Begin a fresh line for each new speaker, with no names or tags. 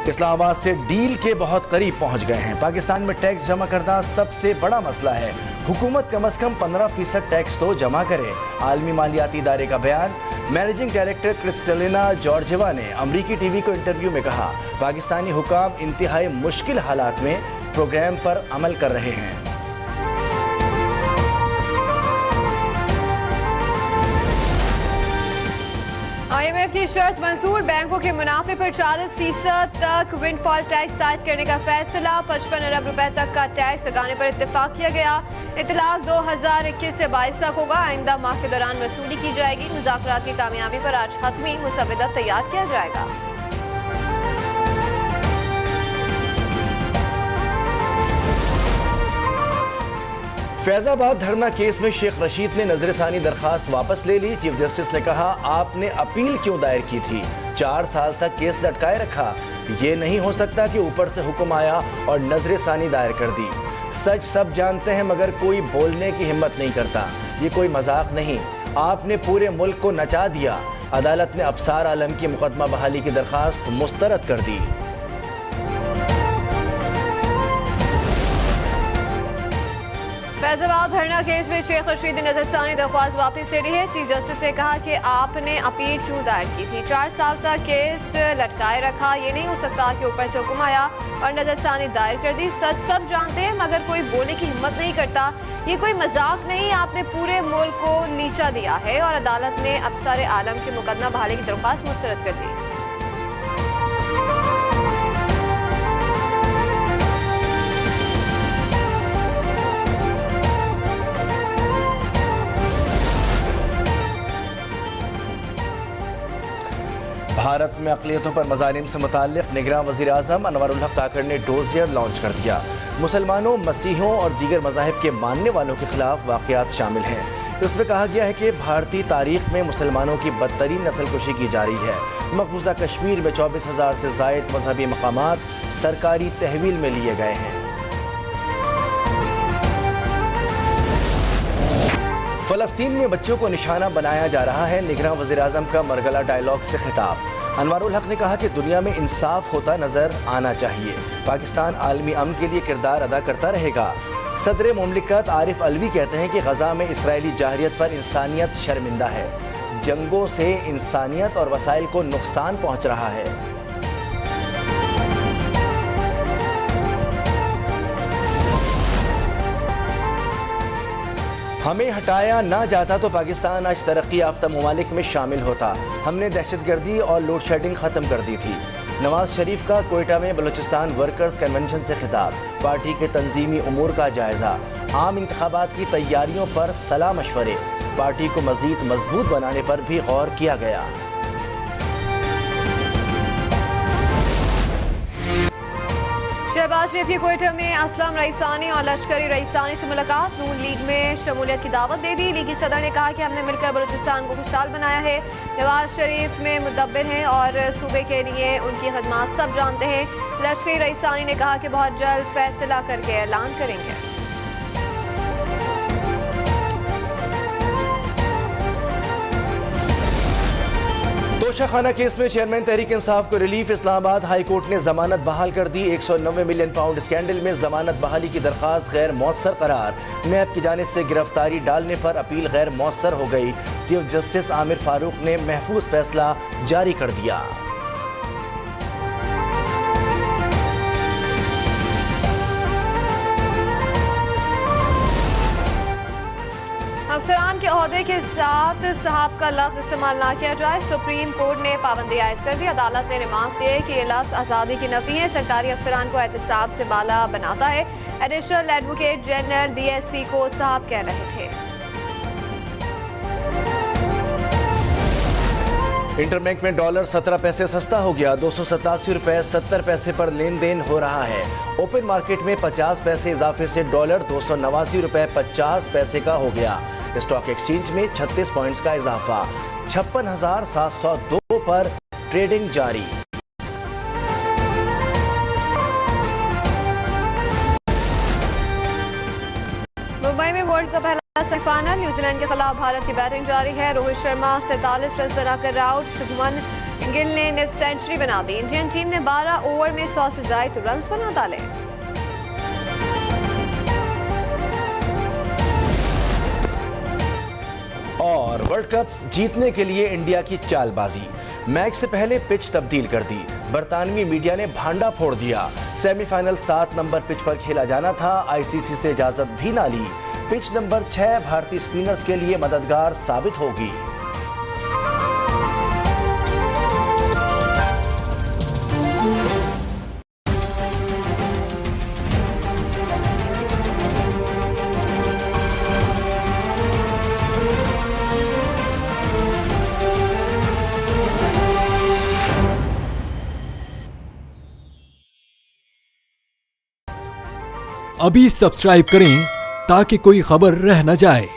इस्लामाबाद से डील के बहुत करीब पहुंच गए हैं। पाकिस्तान में टैक्स जमा करना सबसे बड़ा मसला है। हुकूमत कम से कम 15% टैक्स तो जमा करे। आलमी मालियाती इदारे का बयान। मैनेजिंग डायरेक्टर क्रिस्टलिना जॉर्जेवा ने अमरीकी टीवी को इंटरव्यू में कहा, पाकिस्तानी हुकाम इंतहाई मुश्किल हालात में प्रोग्राम पर अमल कर रहे हैं।
IMF की शर्त मंजूर। बैंकों के मुनाफे पर 40% तक विंडफॉल टैक्स आयद करने का फैसला। 55 अरब रुपए तक का टैक्स लगाने पर इत्तेफाक किया गया। इतलाक 2021 से 22 तक होगा। आइंदा माह के दौरान वसूली की जाएगी। मुज़ाकरात की कामयाबी पर आज हतमी मुसव्वदा तैयार किया जाएगा।
फैजाबाद धरना केस में शेख रशीद ने नजरसानी दरखास्त वापस ले ली। चीफ जस्टिस ने कहा, आपने अपील क्यों दायर की थी? 4 साल तक केस लटकाए रखा। ये नहीं हो सकता कि ऊपर से हुक्म आया और नजरसानी दायर कर दी। सच सब जानते हैं मगर कोई बोलने की हिम्मत नहीं करता। ये कोई मजाक नहीं। आपने पूरे मुल्क को नचा दिया। अदालत ने अफसार आलम की मुकदमा बहाली की दरखास्त मुस्तरद कर दी।
फैजाबाद धरना केस में शेख रशीद ने नजरसानी दरख्वास्त वापस ले ली है। चीफ जस्टिस ने कहा कि आपने अपील क्यों दायर की थी? 4 साल तक केस लटकाए रखा। ये नहीं हो सकता कि ऊपर से हुक्म आया और नजरसानी दायर कर दी। सच सब जानते हैं मगर कोई बोलने की हिम्मत नहीं करता। ये कोई मजाक नहीं। आपने पूरे मुल्क को नीचा दिया है और अदालत ने अफसर आलम की मुकदमा बहाली की दरख्वास्त मुस्तरद कर दी।
भारत में अक़लियतों पर मज़ालिम से मुताल्लिक़ निगरान वज़ीर-ए-आज़म अनवरुल हक काकड़ ने डोज़ियर लॉन्च कर दिया। मुसलमानों, मसीहों और दीगर मज़ाहिब के मानने वालों के खिलाफ वाक़यात शामिल हैं। इसमें कहा गया है कि भारतीय तारीख़ में मुसलमानों की बदतरीन नस्लकुशी की जारी है। मक़बूज़ा कश्मीर में 24,000 से ज़ायद मजहबी मकामात सरकारी तहवील में लिए गए हैं। फ़लस्तीन में बच्चों को निशाना बनाया जा रहा है। निगरान वज़ीर-ए-आज़म का मरगला डायलॉग से खिताब। अनवरुल हक ने कहा कि दुनिया में इंसाफ होता नजर आना चाहिए। पाकिस्तान आलमी अमन के लिए किरदार अदा करता रहेगा। सदर मुमलिकत आरिफ अलवी कहते हैं कि गजा में इसराइली जाहरियत पर इंसानियत शर्मिंदा है। जंगों से इंसानियत और वसाइल को नुकसान पहुँच रहा है। हमें हटाया ना जाता तो पाकिस्तान आज तरक्की याफ्ता ममालिक में शामिल होता। हमने दहशतगर्दी और लोड शेडिंग ख़त्म कर दी थी। नवाज शरीफ का कोयटा में बलूचिस्तान वर्कर्स कन्वेंशन से खिताब। पार्टी के तंजीमी उमूर का जायजा। आम इंतखाबात की तैयारियों पर सलाह मशवरे। पार्टी को मज़ीद मजबूत बनाने पर भी गौर किया गया।
शहबाज शरीफ की कोयटा में असलम रईसानी और लश्करी रईसानी से मुलाकात। नून लीग में शमूलियत की दावत दे दी। लीगी सदर ने कहा कि हमने मिलकर बलूचिस्तान को खुशहाल बनाया है। नवाज शरीफ में मुदब्बिर हैं और सूबे के लिए उनकी खदमात सब जानते हैं। लश्करी रईसानी ने कहा कि बहुत जल्द फैसला करके ऐलान करेंगे।
तोशाखाना केस में चेयरमैन तहरीक इंसाफ को रिलीफ। इस्लामाबाद हाई कोर्ट ने जमानत बहाल कर दी। 190 मिलियन पाउंड स्कैंडल में जमानत बहाली की दरखास्त गैर मौसर करार। नैब की जानिब से गिरफ्तारी डालने पर अपील गैर मौसर हो गई। चीफ जस्टिस आमिर फारूक ने महफूज फैसला जारी कर दिया।
अफसरान के ओहदे के साथ साहब का लफ्ज इस्तेमाल ना किया जाए। सुप्रीम कोर्ट ने पाबंदी आयद कर दी। अदालत ने रिमांड से कि यह लफ्ज आज़ादी की नफी है। सरकारी अफसरान को एहतसाब से बाला बनाता है। एडिशनल एडवोकेट जनरल DSP को साहब कह रहे थे।
इंटरबैंक में डॉलर 17 पैसे सस्ता हो गया। 287 रुपए 70 पैसे पर लेन देन हो रहा है। ओपन मार्केट में 50 पैसे इजाफे से डॉलर 289 रुपए 50 पैसे का हो गया। स्टॉक एक्सचेंज में 36 पॉइंट्स का इजाफा। 56,702 पर ट्रेडिंग जारी।
मुंबई में वर्ल्ड कप पहला सेमीफाइनल। न्यूजीलैंड के खिलाफ भारत की बैटिंग जारी है। रोहित शर्मा 47 रन बनाकर आउट। शुभमन गिल ने निफ्ट सेंचुरी बना दी। इंडियन टीम ने 12 ओवर में 100 से ज्यादा रन बना डाले।
और वर्ल्ड कप जीतने के लिए इंडिया की चालबाजी, मैच से पहले पिच तब्दील कर दी। बरतानवी मीडिया ने भांडा फोड़ दिया। सेमीफाइनल 7 नंबर पिच पर खेला जाना था, आईसीसी से इजाजत भी ना ली। पिच नंबर 6 भारतीय स्पिनर्स के लिए मददगार साबित होगी।
अभी सब्सक्राइब करें ताकि कोई खबर रह न जाए।